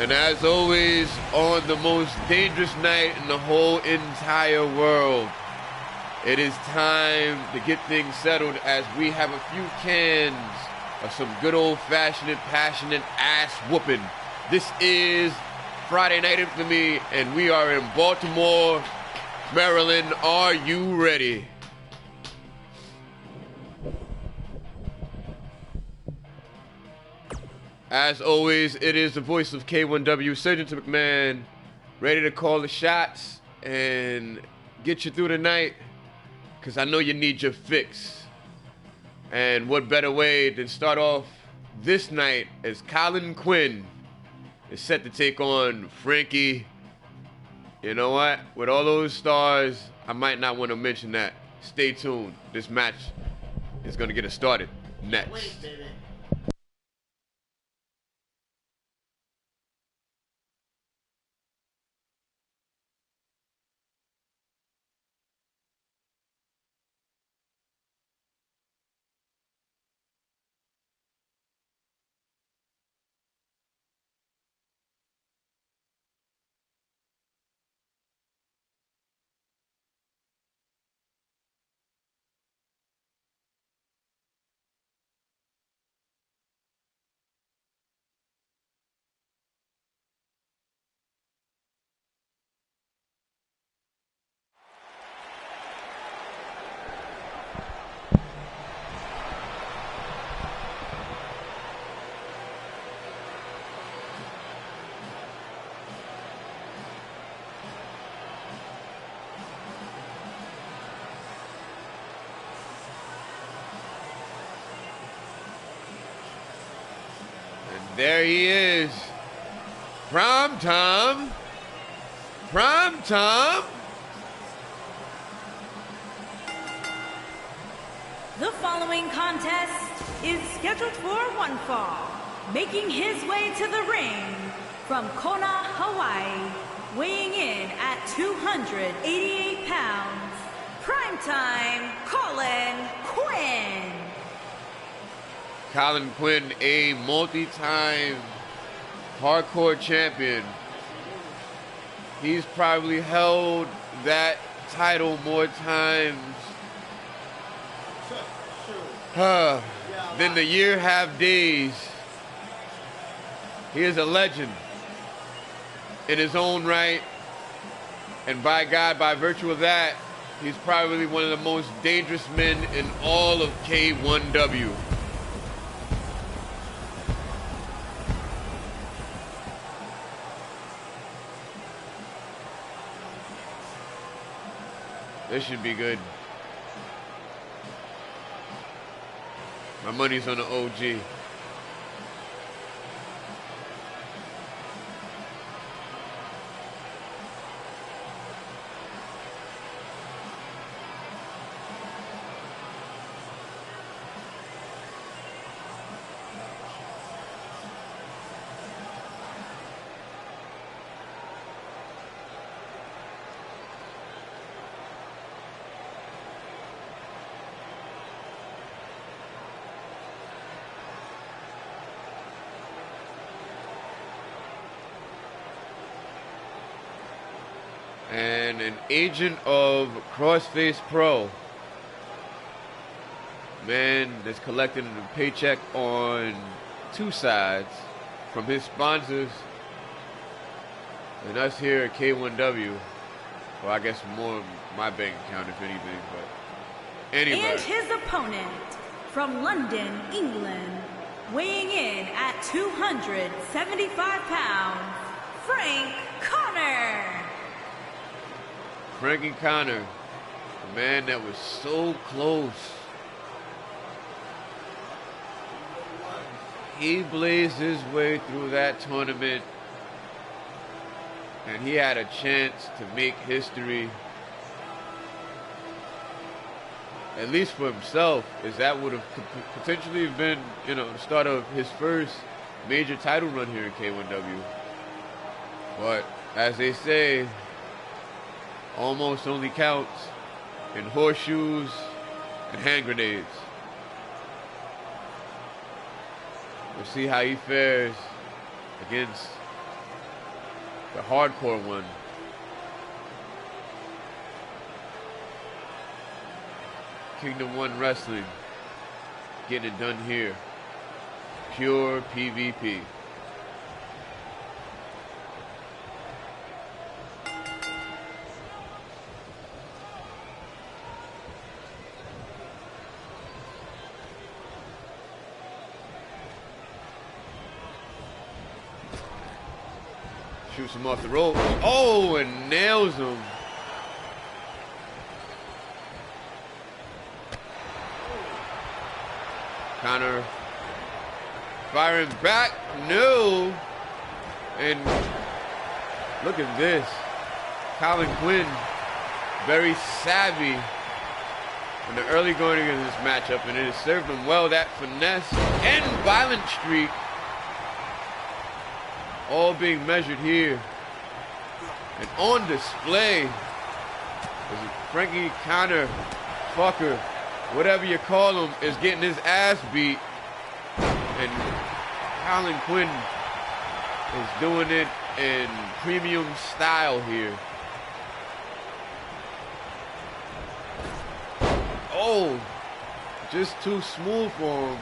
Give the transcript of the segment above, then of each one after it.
And as always, on the most dangerous night in the whole entire world, it is time to get things settled as we have a few cans of some good old-fashioned, passionate ass whooping. This is Friday Night Infamy, and we are in Baltimore, Maryland. Are you ready? As always, it is the voice of K1W, Surgeon to McMahon, ready to call the shots and get you through the night, because I know you need your fix. And what better way than start off this night as QUINN is set to take on Frankie. You know what? With all those stars, I might not want to mention that. Stay tuned. This match is going to get us started next. Wait, baby. There he is. Prime time. Prime time. The following contest is scheduled for one fall. Making his way to the ring from Kona, Hawaii, weighing in at 288 pounds, primetime QUINN. QUINN, a multi-time hardcore champion. He's probably held that title more times than the year have days. He is a legend in his own right. And by God, by virtue of that, he's probably one of the most dangerous men in all of K1W. This should be good. My money's on the OG. And an agent of Crossface Pro. Man that's collecting a paycheck on two sides from his sponsors and us here at K1W. Well, I guess more my bank account, if anything, but anyway. And his opponent from London, England, weighing in at 275 pounds, Frank Connor. Frankie Connor, a man that was so close. He blazed his way through that tournament, and he had a chance to make history, at least for himself, as that would have potentially been, you know, the start of his first major title run here in K1W. But as they say, almost only counts in horseshoes and hand grenades. We'll see how he fares against The hardcore one. Kingdom 1 Wrestling. Getting it done here. Pure PvP. Shoots him off the rope. Oh, and nails him. Connor firing back. No. And look at this. Quinn, very savvy in the early going of this matchup, and it has served him well. That finesse and violent streak all being measured here and on display. Frankie Connor, fucker, whatever you call him, is getting his ass beat, and Quinn is doing it in premium style here. Oh, just too smooth for him.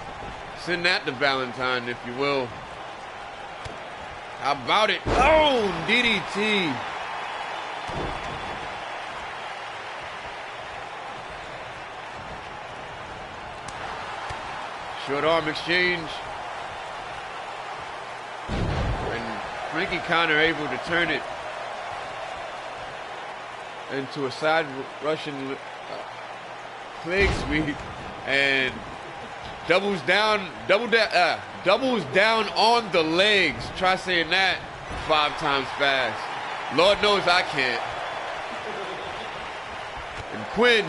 Send that to Valentine, if you will. How about it? Oh, DDT. Short arm exchange. And Frankie Connor able to turn it into a side Russian plague sweep and doubles down on the legs. Try saying that 5 times fast. Lord knows I can't. And Quinn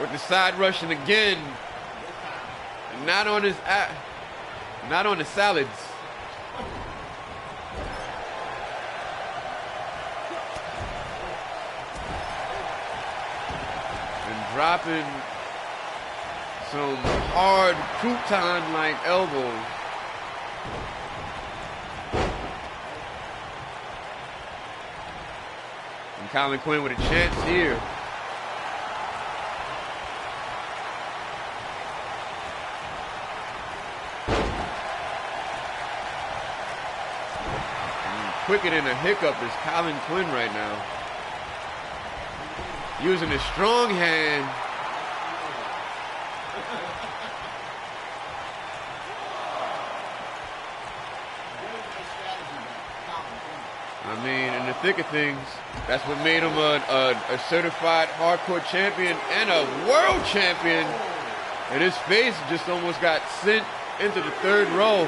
with the side Russian again. And not on the salads. And dropping some hard crouton-like elbows. And Quinn with a chance here. And quicker than a hiccup is Quinn right now. Using his strong hand. I mean, in the thick of things, that's what made him a certified hardcore champion and a world champion. And his face just almost got sent into the 3rd row,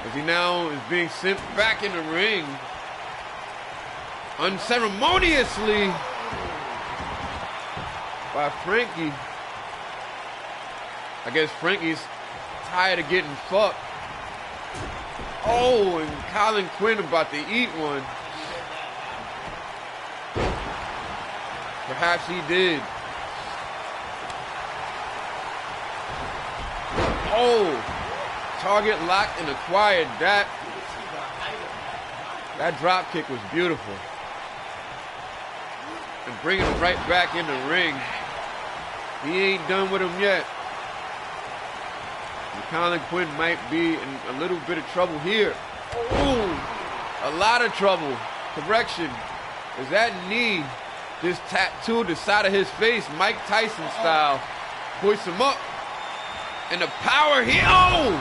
as he now is being sent back in the ring unceremoniously by Frankie. I guess Frankie's tired of getting fucked. Oh, and Quinn about to eat one. Perhaps he did. Oh, target locked and acquired. That drop kick was beautiful. And bringing him right back in the ring. He ain't done with him yet. And Quinn might be in a little bit of trouble here. Ooh, a lot of trouble. Correction. Is that knee just tattooed the side of his face, Mike Tyson style? Hoist him up. And the power here. Oh!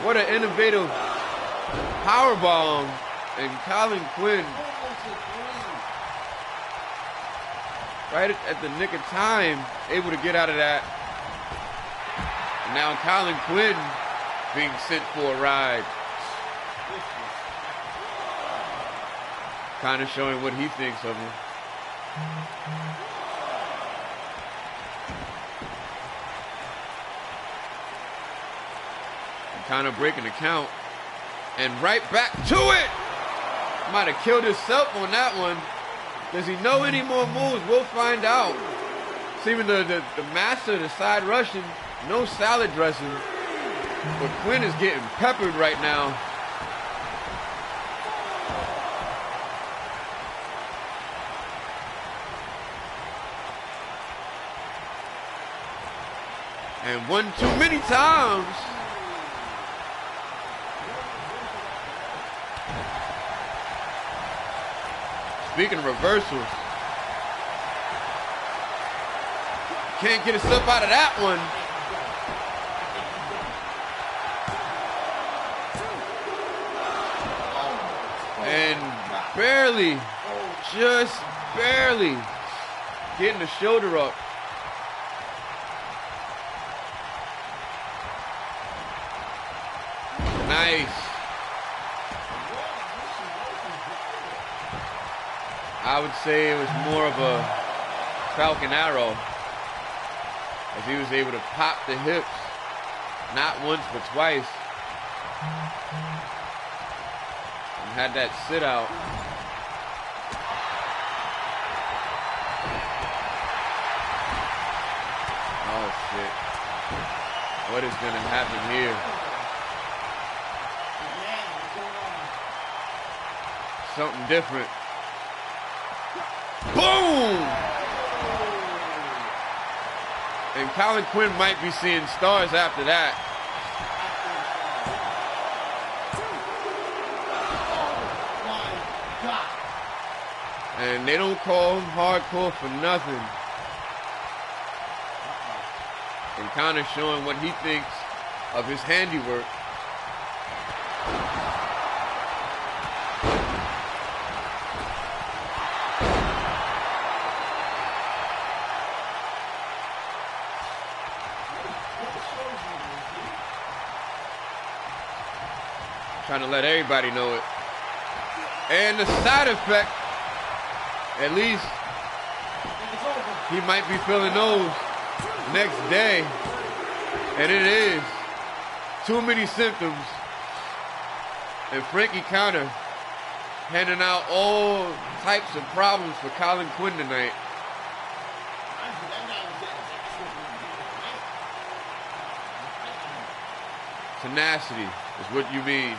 What an innovative power bomb. And Quinn, right at the nick of time, able to get out of that. And now Quinn being sent for a ride. Kind of showing what he thinks of him. And kind of breaking the count. And right back to it! Might have killed himself on that one. Does he know any more moves? We'll find out. Seeming the master, the side Russian, no salad dressing. But Quinn is getting peppered right now. And one too many times. Speaking of reversals, can't get himself out of that one. And barely, just barely getting the shoulder up. Nice. I would say it was more of a falcon arrow, as he was able to pop the hips, not once but twice, and had that sit out. Oh shit. What is gonna happen here? Something different. Boom! And Quinn might be seeing stars after that. And they don't call him hardcore for nothing. And kind of showing what he thinks of his handiwork. Trying to let everybody know it. And the side effect, at least he might be feeling those next day. And it is too many symptoms. And Frankie Counter handing out all types of problems for Quinn tonight. Tenacity is what you mean.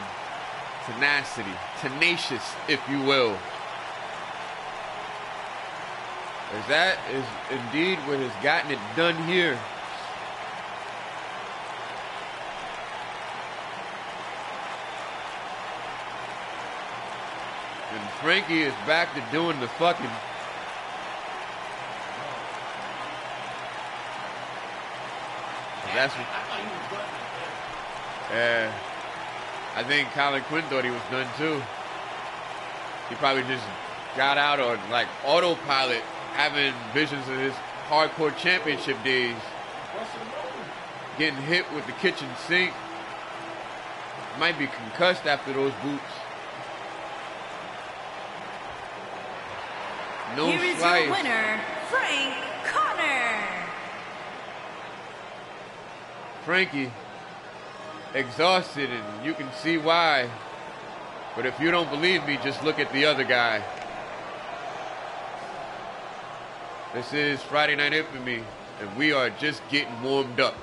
Tenacity. Tenacious, if you will. As that is indeed what has gotten it done here. And Frankie is back to doing the fucking. That's what. Yeah. I think Quinn thought he was done too. He probably just got out on like autopilot, having visions of his hardcore championship days. Getting hit with the kitchen sink. Might be concussed after those boots. No Here is slice. your winner, Frank Connor. Frankie, exhausted, and you can see why. But if you don't believe me, just look at the other guy. This is Friday Night Infamy, and we are just getting warmed up.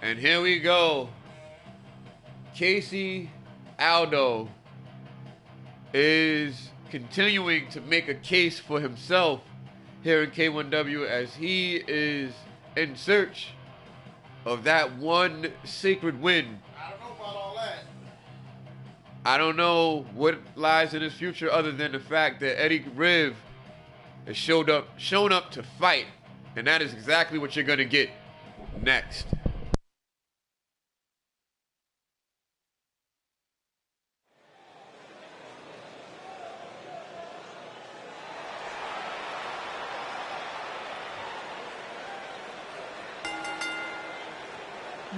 And here we go. Casey Aldo is continuing to make a case for himself here in K1W as he is in search of that one sacred win. I don't know about all that. I don't know what lies in his future other than the fact that Eddie Riv has shown up to fight. And that is exactly what you're going to get next.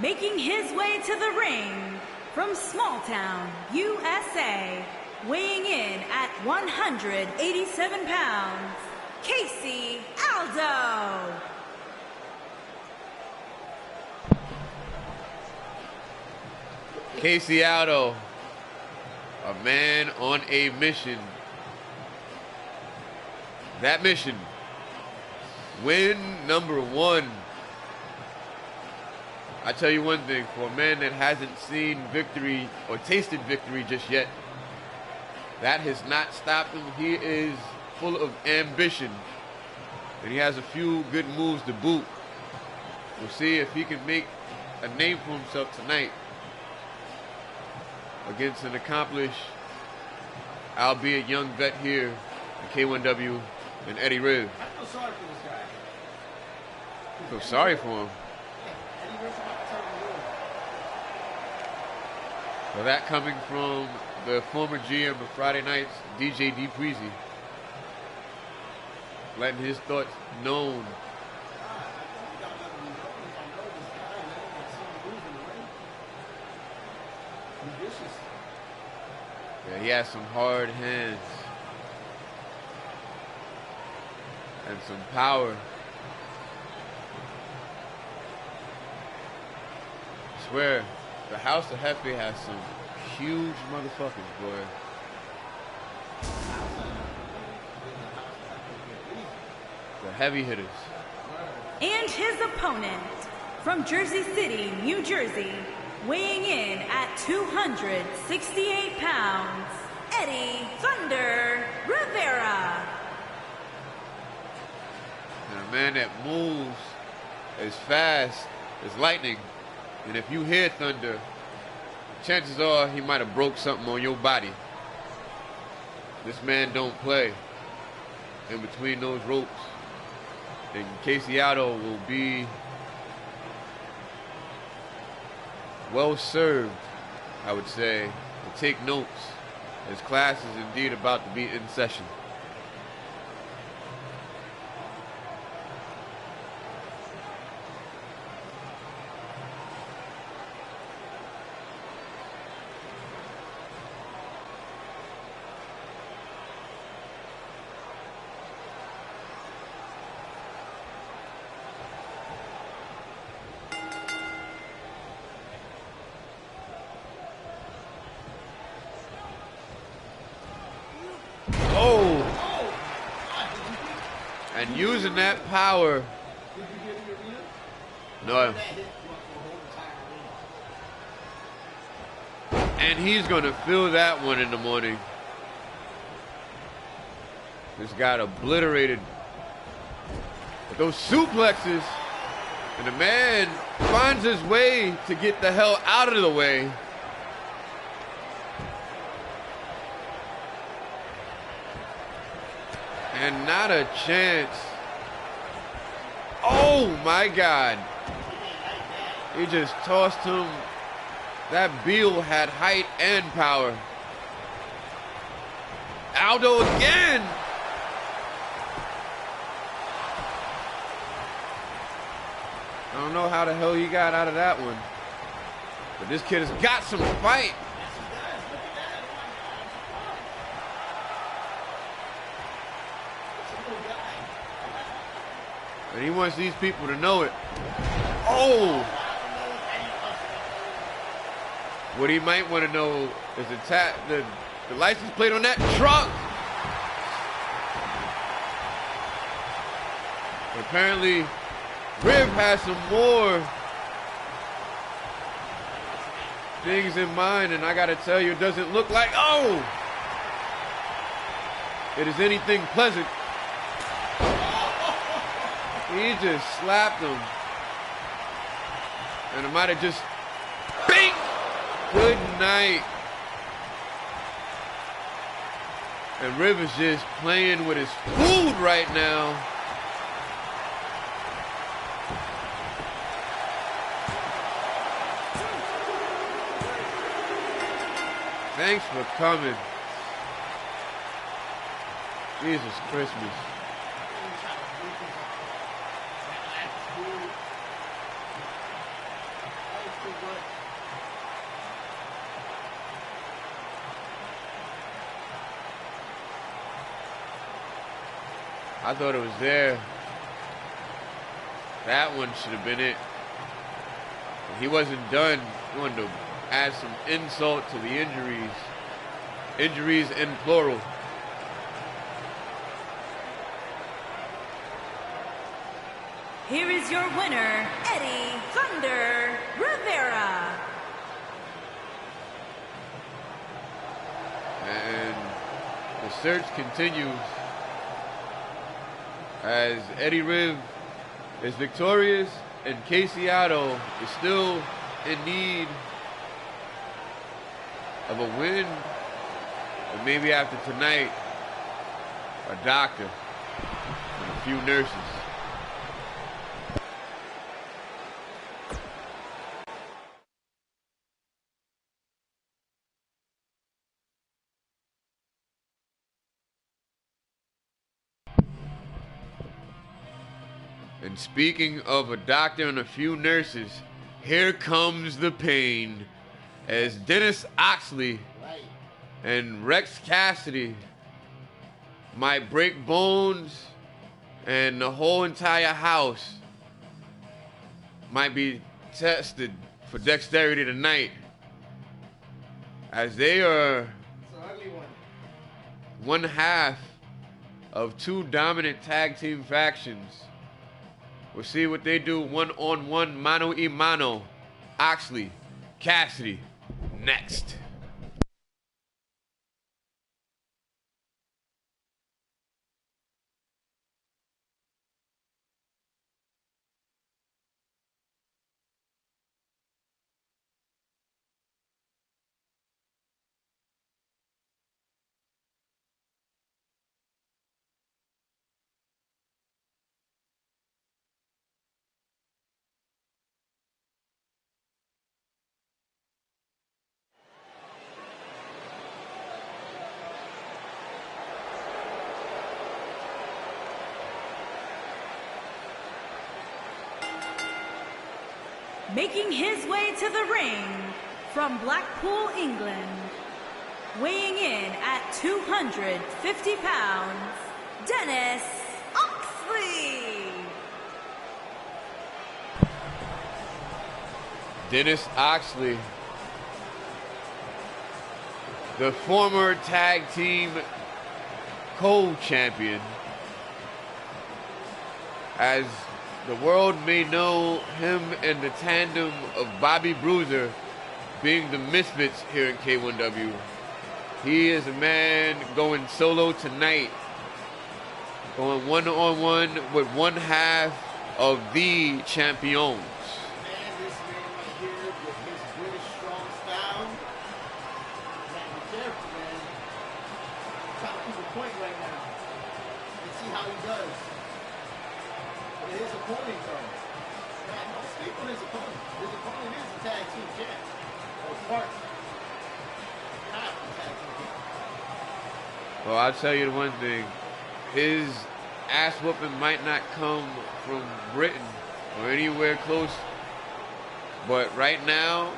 Making his way to the ring from Small Town, USA, weighing in at 187 pounds, Casey Aldo. Casey Aldo, a man on a mission. That mission, win number 1. I tell you one thing, for a man that hasn't seen victory or tasted victory just yet, that has not stopped him. He is full of ambition, and he has a few good moves to boot. We'll see if he can make a name for himself tonight against an accomplished, albeit young vet here in K1W and Eddie Riv. I feel sorry for this guy. I feel sorry for him. Eddie Riv's about to turn the world. Well, that coming from the former GM of Friday Nights, DJDPRIZZY, letting his thoughts known. Yeah, he has some hard hands and some power. I swear, the House of Hefe has some huge motherfuckers, boy. The heavy hitters. And his opponent from Jersey City, New Jersey, weighing in at 268 pounds, Eddie Thunder Rivera. And a man that moves as fast as lightning. And if you hear thunder, chances are he might have broke something on your body. This man don't play in between those ropes. And Casey Aldo will be well served, I would say, to take notes, as class is indeed about to be in session. And using that power. No. And he's going to feel that one in the morning. Just got obliterated with those suplexes. And the man finds his way to get the hell out of the way. And not a chance. Oh my God. He just tossed him. That Beal had height and power. Aldo again. I don't know how the hell he got out of that one. But this kid has got some fight. And he wants these people to know it. Oh! What he might want to know is the license plate on that truck. Apparently, Riv has some more things in mind, and I gotta tell you, it doesn't look like, oh! It is anything pleasant. He just slapped him. And it might have just, bing! Good night. And Riv is just playing with his food right now. Thanks for coming. Jesus Christmas. I thought it was there. That one should have been it. He wasn't done. He wanted to add some insult to the injuries. Injuries in plural. Here is your winner, Eddie Thunder Rivera. And the search continues as Eddie Riv is victorious and Casey Aldo is still in need of a win. But maybe after tonight, a doctor and a few nurses. And speaking of a doctor and a few nurses, here comes the pain as Dennis OXLEY and Rex Cassidy might break bones and the whole entire house might be tested for dexterity tonight as they are one half of two dominant tag team factions. We'll see what they do one-on-one, mano-y-mano. OXLEY, Cassidy, next. Making his way to the ring from Blackpool, England, weighing in at 250 pounds, Dennis OXLEY. Dennis OXLEY, the former tag team co-champion, as the world may know him and the tandem of Bobby Bruiser being the misfits here in K1W. He is a man going solo tonight, going one-on-one with one half of the champions. Man, this man right here with his British strong style. Man, be careful, man. I'm trying to prove a point right now. Let's see how he does. His opponent comes. Man, don't sleep on his opponent. His opponent is the tag team champ. Or part. Not the tag team champ. Well, I'll tell you the one thing. His ass whooping might not come from Britain or anywhere close. But right now,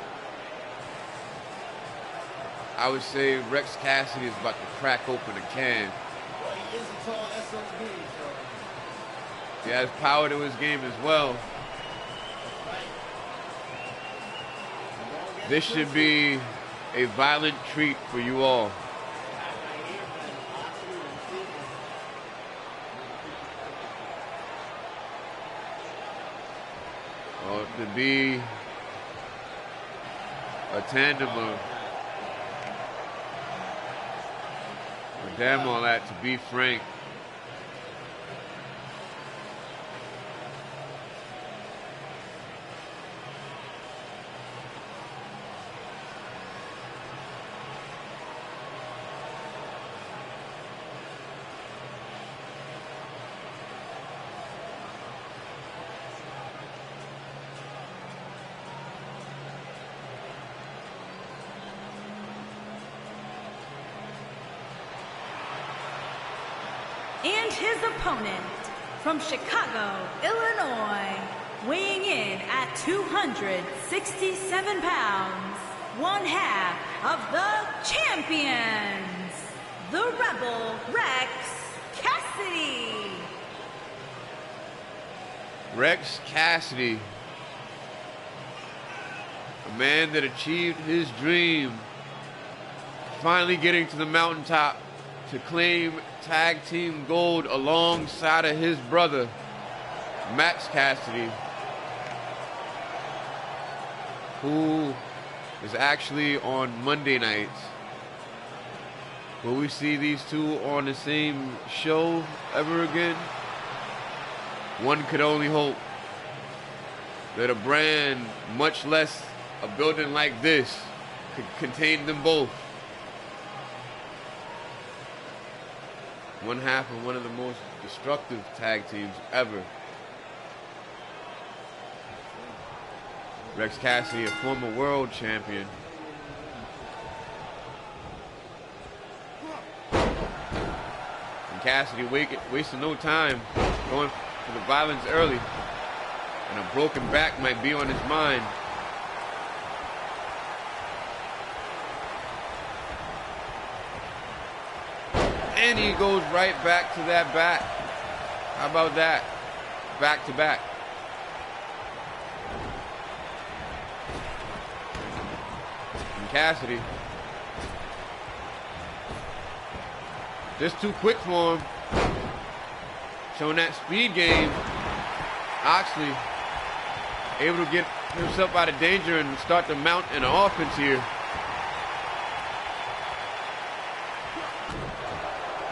I would say Rex Cassidy is about to crack open a can. Well, he is a tall SOB, so. He has power to his game as well. This should be a violent treat for you all. Well, to be a tandem of damn all that, to be frank. And his opponent from Chicago, Illinois, weighing in at 267 pounds, one half of the champions, the Rebel Rex Cassidy. Rex Cassidy, a man that achieved his dream, finally getting to the mountaintop to claim tag team gold alongside of his brother, Max Cassidy, who is actually on Monday nights. Will we see these two on the same show ever again? One could only hope that a brand, much less a building like this, could contain them both. One half of one of the most destructive tag teams ever. Rex Cassidy, a former world champion. And Cassidy wasting no time going for the violence early. And a broken back might be on his mind. And he goes right back to that back. How about that? Back to back. And Cassidy, just too quick for him. Showing that speed game. Oxley able to get himself out of danger and start to mount an offense here.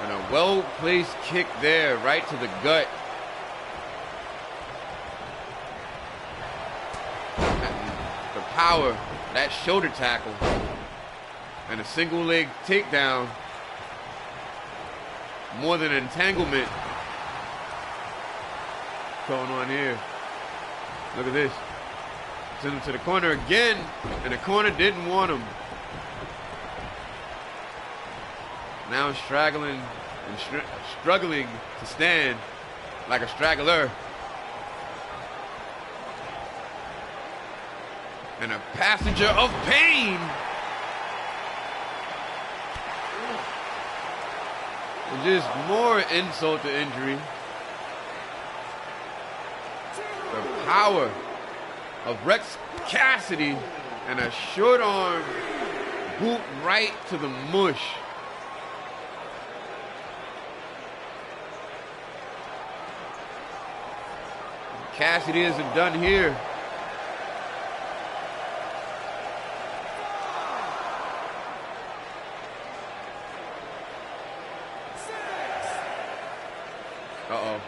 And a well-placed kick there, right to the gut. And the power, that shoulder tackle, and a single leg takedown. More than entanglement going on here. Look at this. Send him to the corner again, and the corner didn't want him. Now straggling and struggling to stand like a straggler. And a passenger of pain. And just more insult to injury. The power of Rex Cassidy and a short arm boot right to the mush. Cassidy isn't done here. Uh-oh.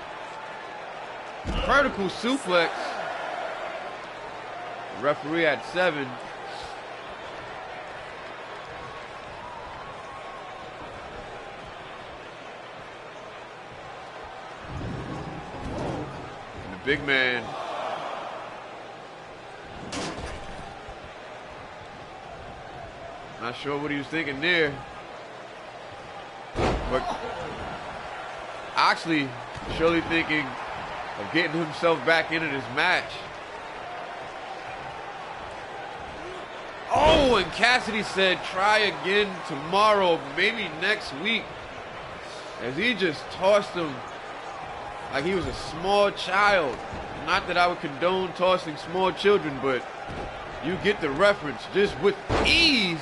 Vertical suplex. Referee at 7. And the big man. Not sure what he was thinking there. But Oxley surely thinking of getting himself back into this match. Oh, and Cassidy said try again tomorrow, maybe next week. As he just tossed him like he was a small child. Not that I would condone tossing small children, but you get the reference. Just with ease.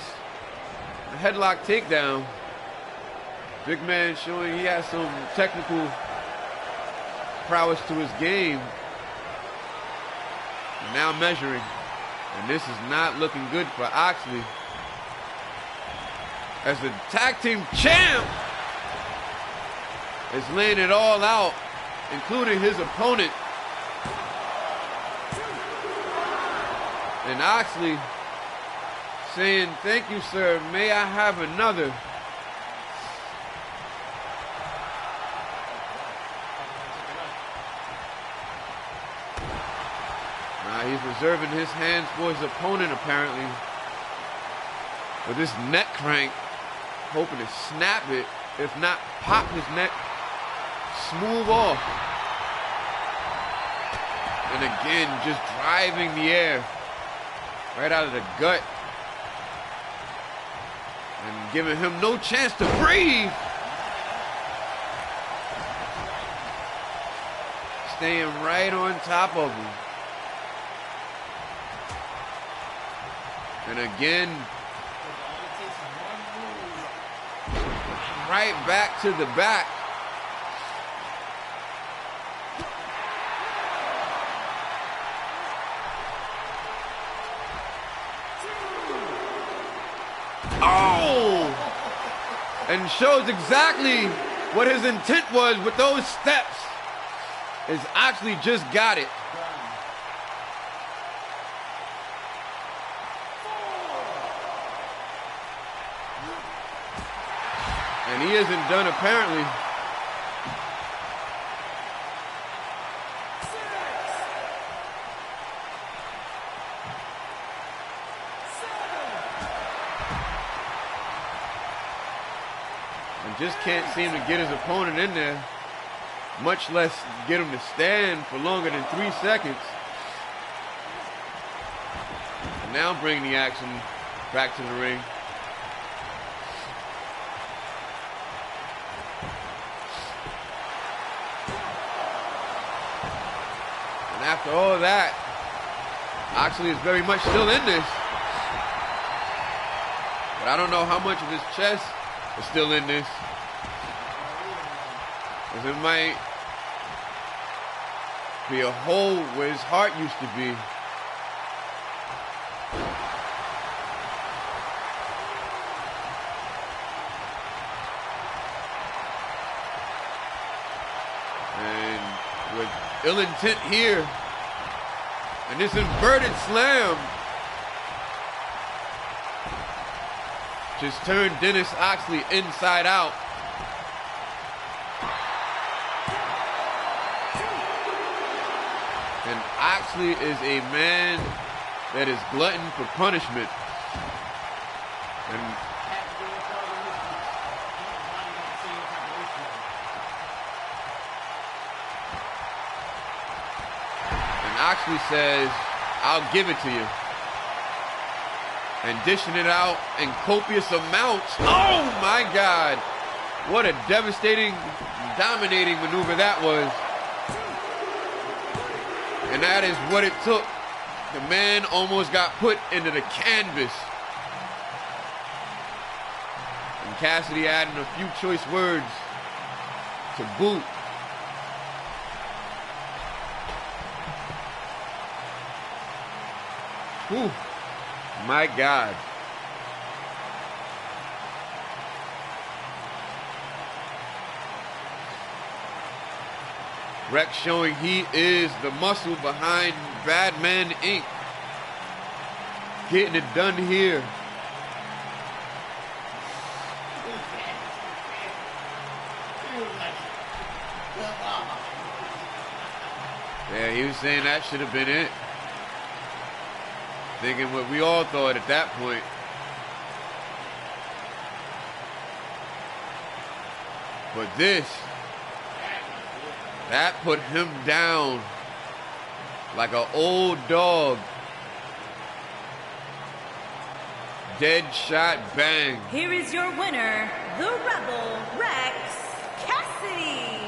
A headlock takedown. Big man showing he has some technical prowess to his game. Now measuring. And this is not looking good for Oxley. As the tag team champ is laying it all out, including his opponent. And Oxley saying, thank you, sir. May I have another? He's reserving his hands for his opponent, apparently. With this neck crank, hoping to snap it, if not pop his neck smooth off. And again, just driving the air right out of the gut. And giving him no chance to breathe. staying right on top of him. And again, right back to the back. Oh! And shows exactly what his intent was with those steps. Is actually just got it. And he isn't done apparently. And just can't seem to get his opponent in there, much less get him to stand for longer than 3 seconds. And now bring the action back to the ring. And after all that, Oxley is very much still in this. But I don't know how much of his chest is still in this. Because it might be a hole where his heart used to be. And with ill intent here, and this inverted slam just turned Dennis Oxley inside out. And Oxley is a man that is glutton for punishment. And Oxley says, I'll give it to you. And dishing it out in copious amounts. Oh my God. What a devastating, dominating maneuver that was. And that is what it took. The man almost got put into the canvas. And Cassidy adding a few choice words to boot. Whew. My God. Rex showing he is the muscle behind Bad Man Inc. Getting it done here. Yeah, he was saying that should have been it. Thinking what we all thought at that point. But this, that put him down like an old dog. Dead shot bang. Here is your winner, the Rebel Rex Cassidy.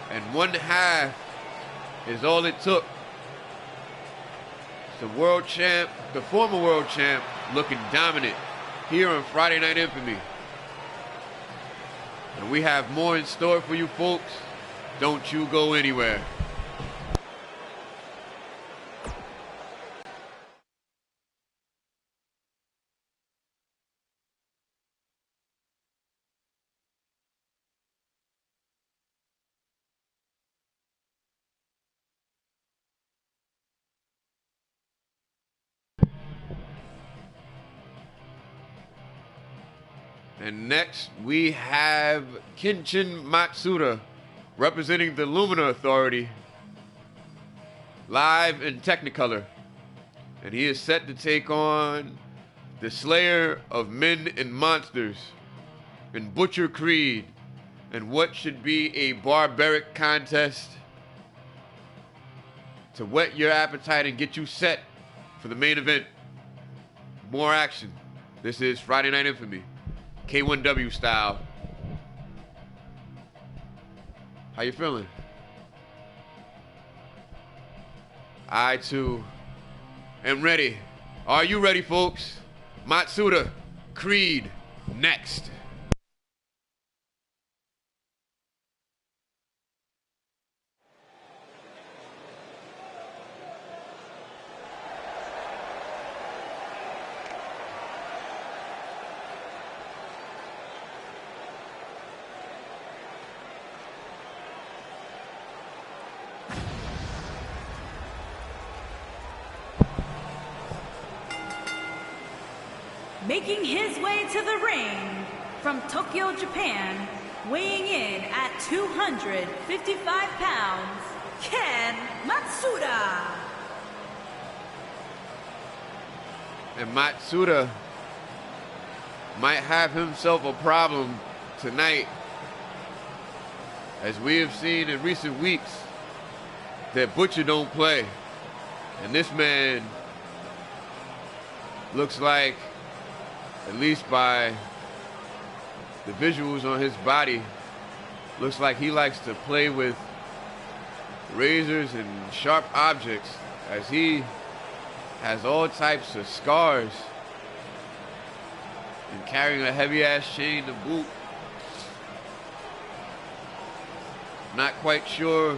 And 1/2 is all it took. The world champ, the former world champ, looking dominant here on Friday Night Infamy. And we have more in store for you folks. Don't you go anywhere. And next we have KENSHIN Matsuda representing the Lumina Authority live in Technicolor. And he is set to take on the Slayer of Men and Monsters and Butcher Creed in what should be a barbaric contest to whet your appetite and get you set for the main event. More action. This is Friday Night Infamy. K1W style. How you feeling? I too am ready. Are you ready, folks? Matsuda, Creed, next. Making his way to the ring from Tokyo, Japan, weighing in at 255 pounds, Ken Matsuda. And Matsuda might have himself a problem tonight, as we have seen in recent weeks that Butcher don't play. And this man looks like, at least by the visuals on his body, looks like he likes to play with razors and sharp objects, as he has all types of scars and carrying a heavy ass chain to boot. Not quite sure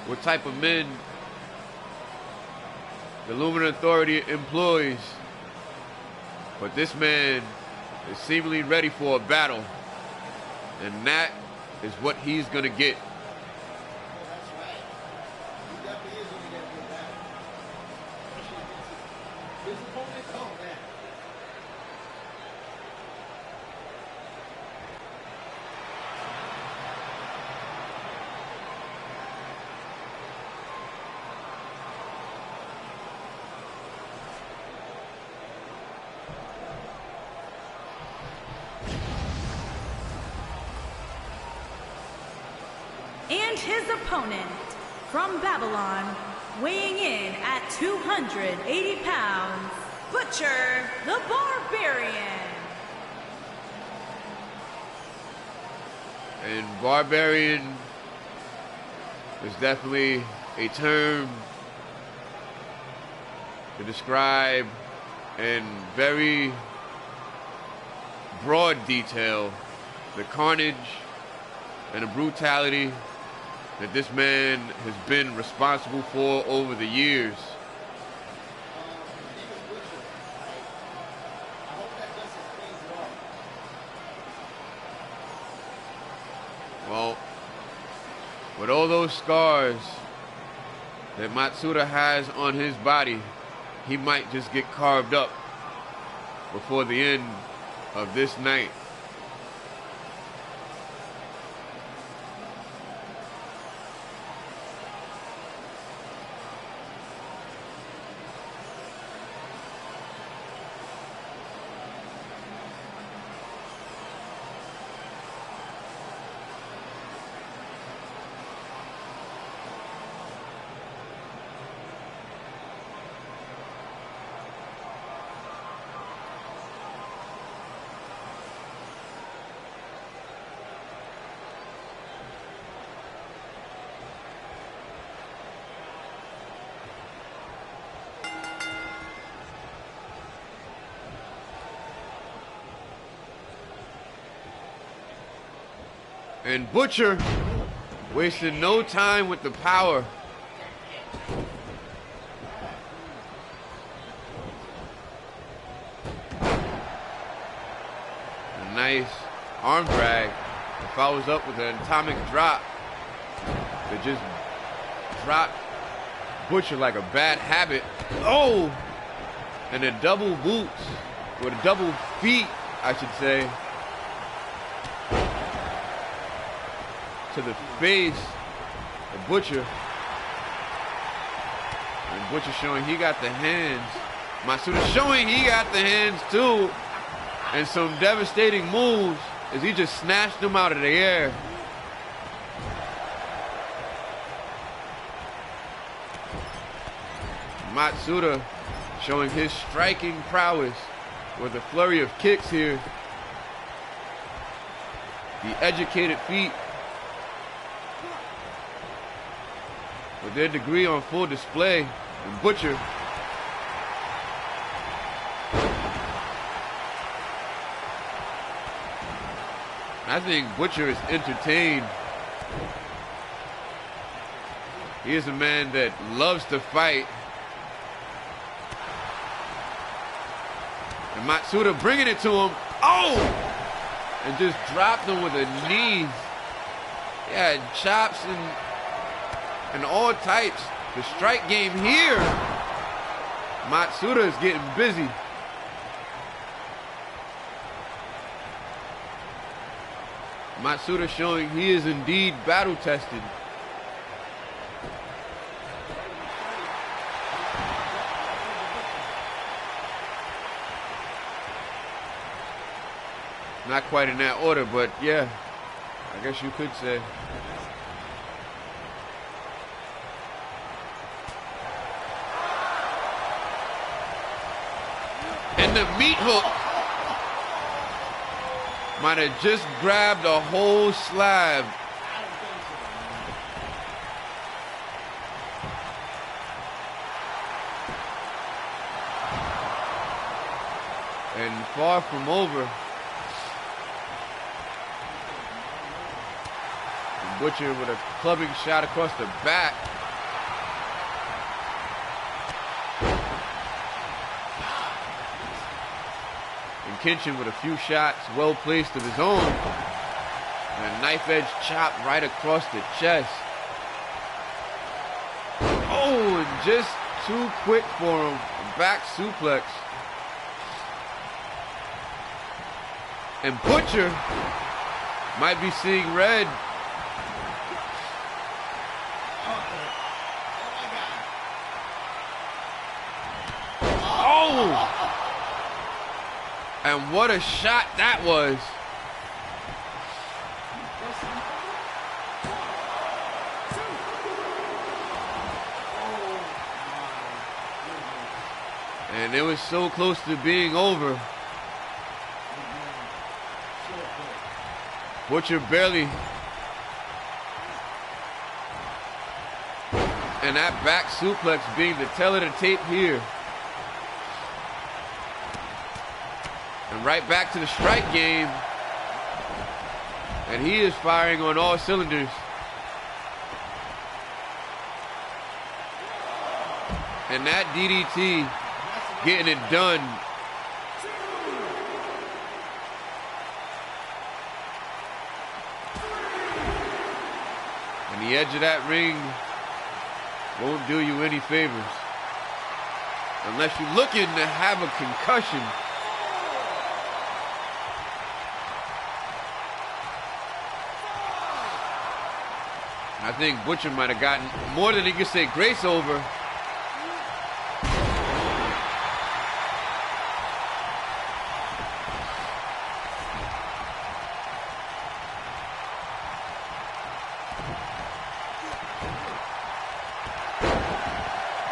what type of men the Luminous Authority employs, but this man is seemingly ready for a battle, and that is what he's gonna get. That's right. He definitely is going to get a good battle. His opponent, oh man. And his opponent from Babylon, weighing in at 280 pounds, Butcher the Barbarian. And barbarian is definitely a term to describe in very broad detail the carnage and the brutality that this man has been responsible for over the years. My name is Butcher. I hope that just explains it all. Well, with all those scars that Matsuda has on his body, he might just get carved up before the end of this night. And Butcher wasted no time with the power. A nice arm drag that follows up with an atomic drop that just dropped Butcher like a bad habit. Oh! And a double boots, or the double feet, I should say, to the face of Butcher. And Butcher showing he got the hands. Matsuda showing he got the hands too. And some devastating moves as he just snatched them out of the air. Matsuda showing his striking prowess with a flurry of kicks here. The educated feet, with their degree on full display. And Butcher. I think Butcher is entertained. He is a man that loves to fight. And Matsuda bringing it to him. Oh! And just dropped him with a knee. Yeah, chops and all types. The strike game here. Matsuda is getting busy. Matsuda showing he is indeed battle tested. Not quite in that order, but yeah, I guess you could say. And the meat hook might have just grabbed a whole slab. And far from over. Butcher with a clubbing shot across the back. And Kenshin with a few shots well placed of his own. And a knife edge chop right across the chest. Oh, and just too quick for him. A back suplex. And Butcher might be seeing red. And what a shot that was. And it was so close to being over. Butcher barely. And that back suplex being the tell of the tape here. And right back to the strike game. And he is firing on all cylinders. And that DDT getting it done. And the edge of that ring won't do you any favors. Unless you're looking to have a concussion. I think Butcher might have gotten more than he could say grace over.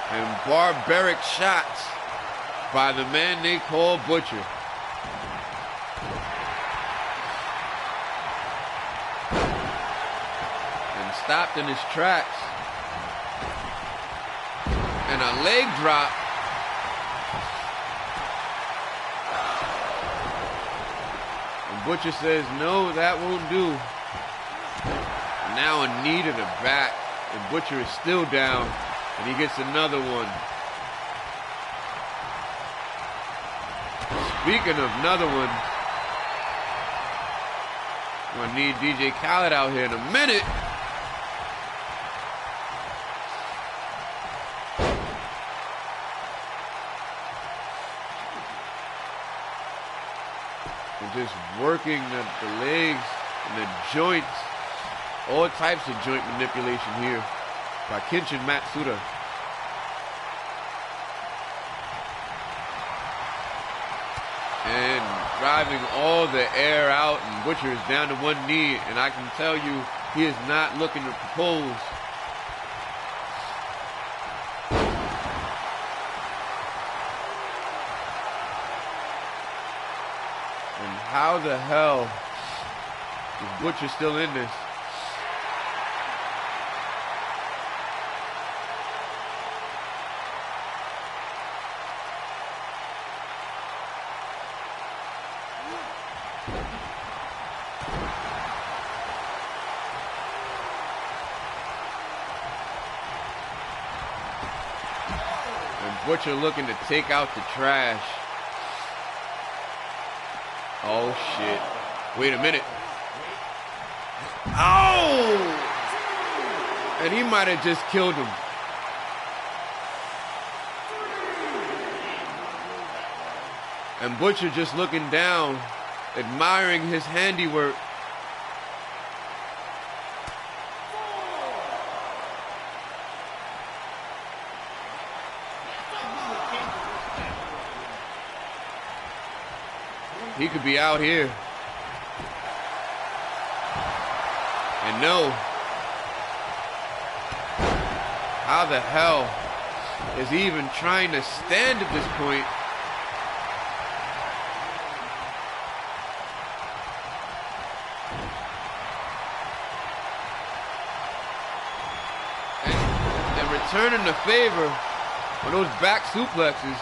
And barbaric shots by the man they call Butcher. Stopped in his tracks. And a leg drop. And Butcher says, no, that won't do. Now a knee to the back. And Butcher is still down. And he gets another one. Speaking of another one, I'm gonna need DJ Khaled out here in a minute. Just working the legs and the joints. All types of joint manipulation here by Kenshin Matsuda. And driving all the air out, and Butcher is down to one knee, and I can tell you he is not looking to propose. How the hell is Butcher still in this? Butcher looking to take out the trash. Oh, shit. Wait a minute. Oh! And he might have just killed him. And Butcher just looking down, admiring his handiwork. He could be out here. And no. How the hell is he even trying to stand at this point? And returning the favor on those back suplexes.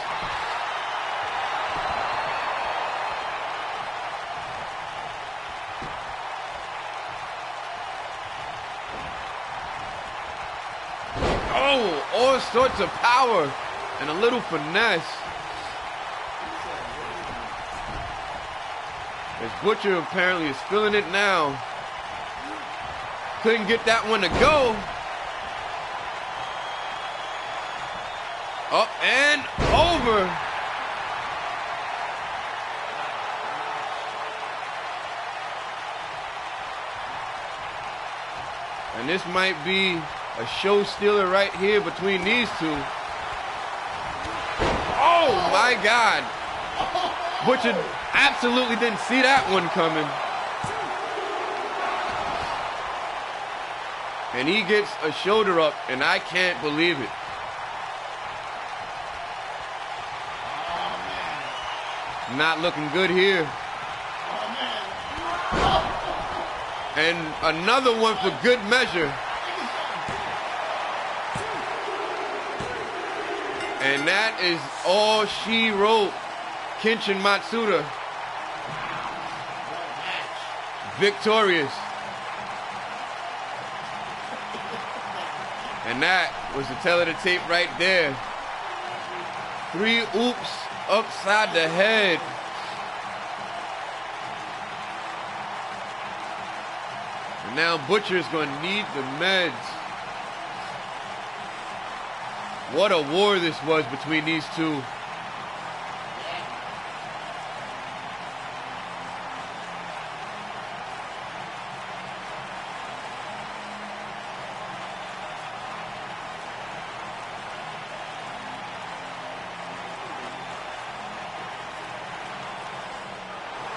Oh, all sorts of power and a little finesse. As Butcher apparently is feeling it now. Couldn't get that one to go. Up and over. And this might be a show stealer right here between these two. Oh my God. Butcher absolutely didn't see that one coming. And he gets a shoulder up, and I can't believe it. Not looking good here. And another one for good measure. And that is all she wrote. Kenshin Matsuda victorious. And that was the tell of the tape right there. 3 oops upside the head. And now Butcher's going to need the meds. What a war this was between these two.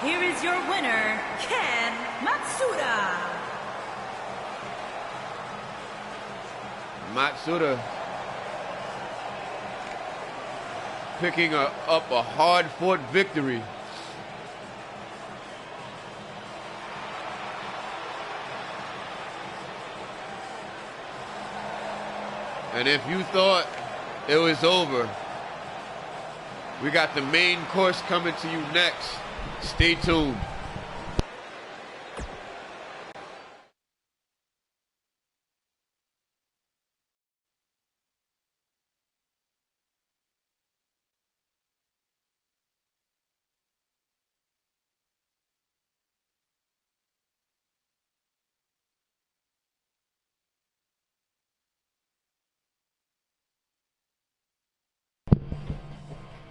Here is your winner, Ken Matsuda. Matsuda picking up a hard-fought victory. And if you thought it was over, we got the main course coming to you next. Stay tuned.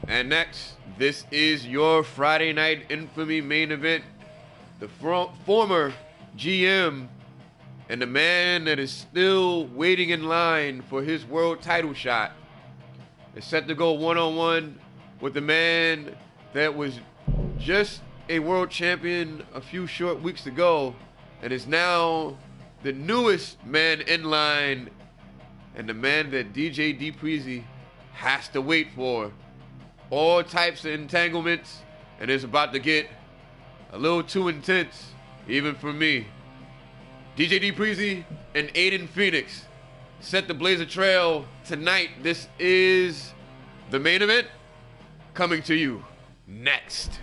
And next, this is your Friday Night Infamy main event. The former GM and the man that is still waiting in line for his world title shot is set to go one-on-one with the man that was just a world champion a few short weeks ago and is now the newest man in line and the man that DJDPRIZZY has to wait for. All types of entanglements, and it's about to get a little too intense, even for me. DJDPRIZZY and AIDEN Phoenix set to blaze a trail tonight. This is the main event coming to you next.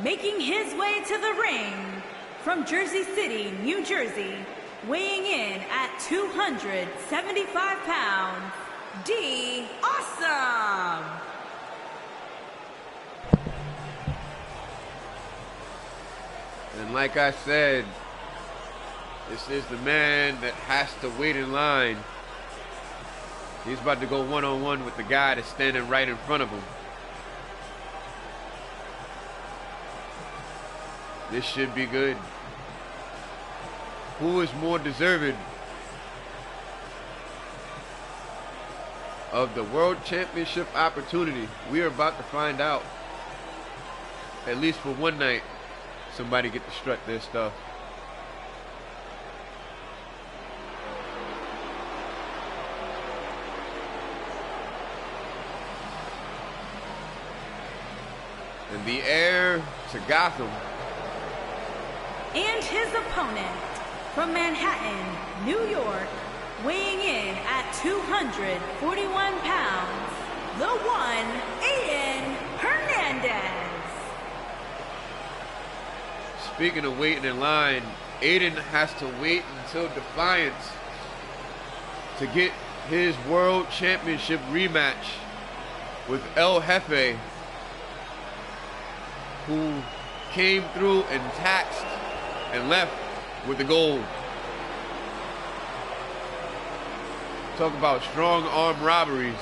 Making his way to the ring from Jersey City, New Jersey, weighing in at 275 pounds, D. Awesome! And like I said, this is the man that has to wait in line. He's about to go one-on-one with the guy that's standing right in front of him. This should be good. Who is more deserving of the World Championship opportunity? We are about to find out. At least for one night, somebody get to strut their stuff. And the heir to Gotham. And his opponent from Manhattan, New York, weighing in at 241 pounds, the one, AIDEN Hernandez. Speaking of waiting in line, AIDEN has to wait until Defiance to get his World Championship rematch with El Jefe, who came through and taxed and left with the gold. Talk about strong arm robberies.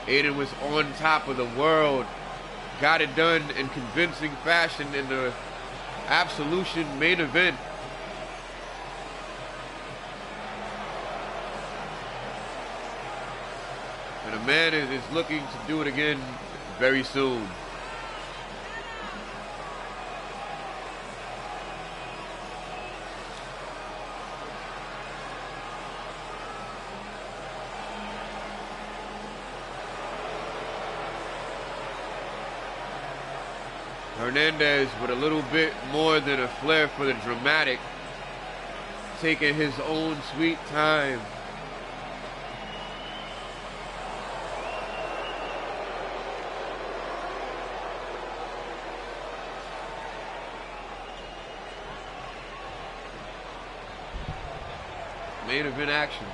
AIDEN was on top of the world. Got it done in convincing fashion in the Absolution main event. And the man is looking to do it again very soon. Hernandez with a little bit more than a flair for the dramatic, taking his own sweet time. Main event action.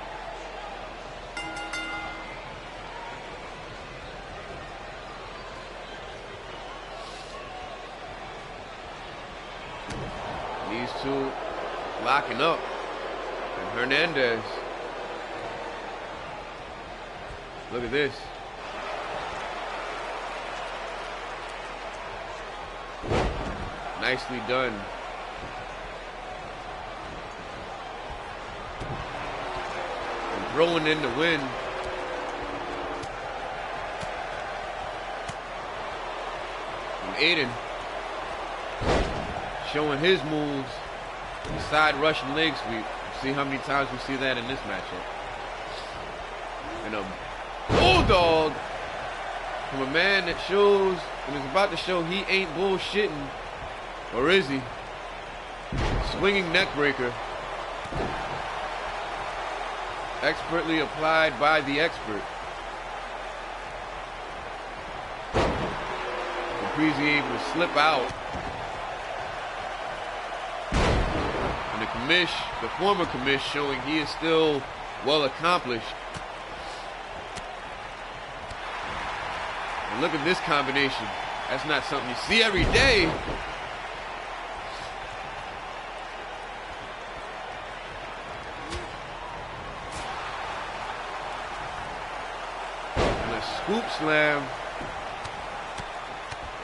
These two locking up. And Hernandez. Look at this. Nicely done. Throwing in the win. And AIDEN showing his moves. Side Russian leg sweep. See how many times we see that in this matchup. And a bulldog from a man that shows and is about to show he ain't bullshitting. Or is he? Swinging neck breaker. Expertly applied by the expert. DPRIZZY able to slip out. And the commish, the former commish, showing he is still well accomplished. And look at this combination. That's not something you see every day. Scoop slam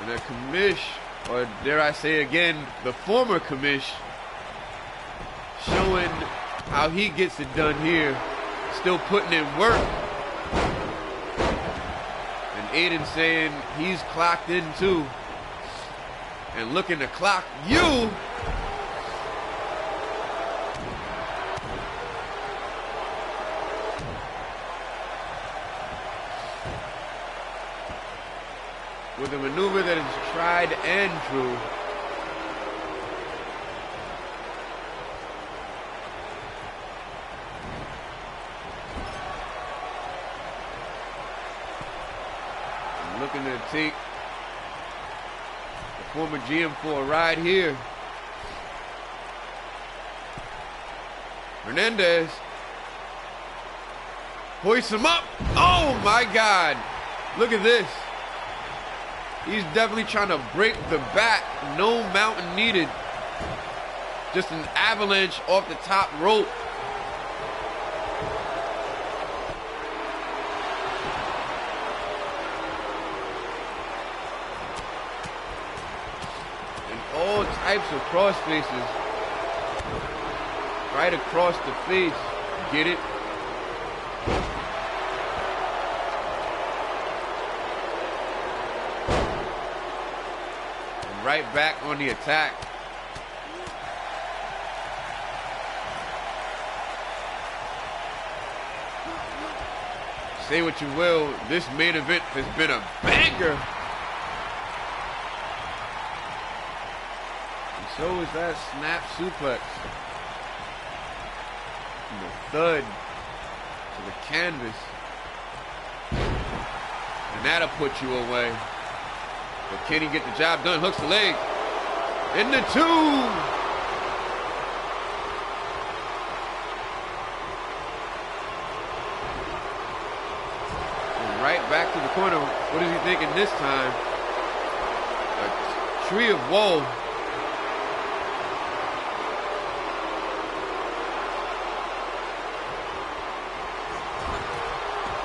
and a commish, or dare I say again, the former commish, showing how he gets it done here, still putting in work. And AIDEN saying he's clocked in too, and looking to clock you. With a maneuver that is tried and true. looking to take the former GM for a ride here. Hernandez hoists him up. Oh my God. Look at this. He's definitely trying to break the back. No mountain needed. Just an avalanche off the top rope. And all types of cross faces. Right across the face. Get it? And right back on the attack. Say what you will, this main event has been a banger. And so is that snap suplex. And the thud to the canvas. And that'll put you away. But can he get the job done? Hooks the leg. In the 2. Right back to the corner. What is he thinking this time? A tree of woe.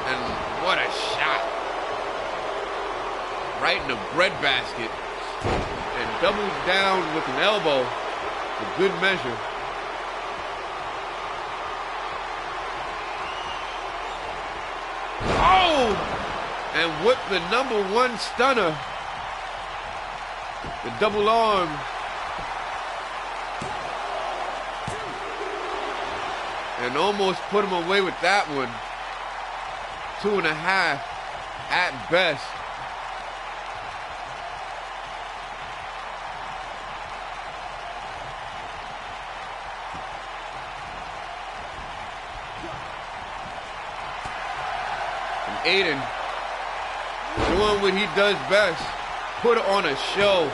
And what a shot. Right in the breadbasket. And doubles down with an elbow. For good measure. Oh! And whip the #1 stunner. The double arm. And almost put him away with that one. 2.5 at best. And AIDEN doing what he does best, put on a show.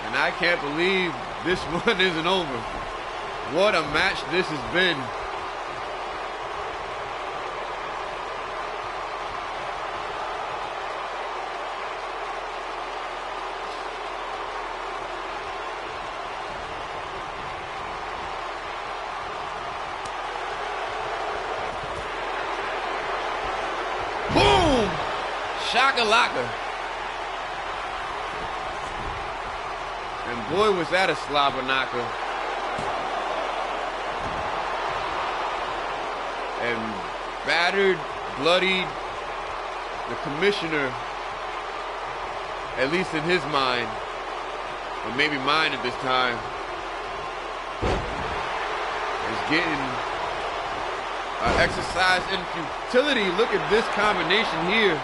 And I can't believe this one isn't over. What a match this has been. Shakalaka. And boy, was that a slobber knocker. And battered, bloodied, the commissioner, at least in his mind, or maybe mine at this time, is getting exercise in futility. Look at this combination here.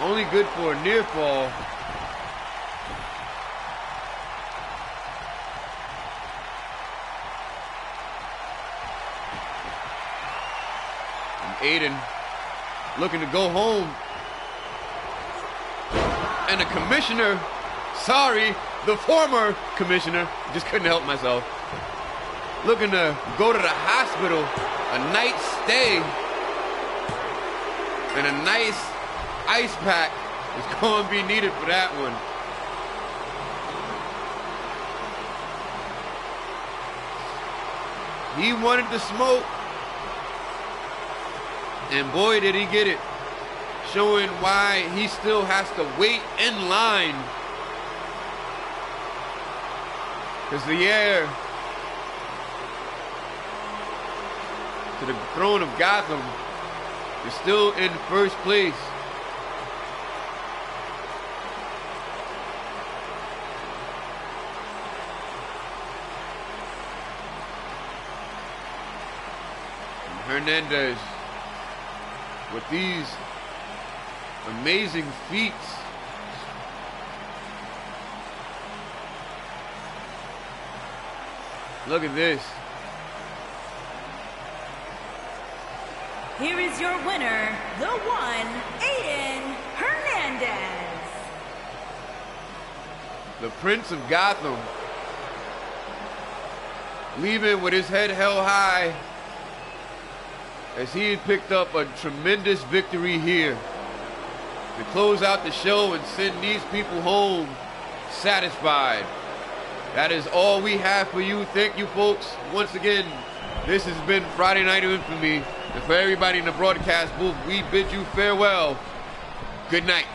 Only good for a near fall. And AIDEN looking to go home. And the commissioner, sorry, the former commissioner, just couldn't help myself, looking to go to the hospital, a night stay, and a nice ice pack is going to be needed for that one. He wanted to smoke, and boy did he get it, showing why he still has to wait in line, because the heir to the throne of Gotham is still in first place. Hernandez with these amazing feats. Look at this. Here is your winner, the one, AIDEN Hernandez. The Prince of Gotham, leaving with his head held high as he picked up a tremendous victory here to close out the show and send these people home satisfied. That is all we have for you. Thank you, folks. Once again, this has been Friday Night of Infamy. And for everybody in the broadcast booth, we bid you farewell. Good night.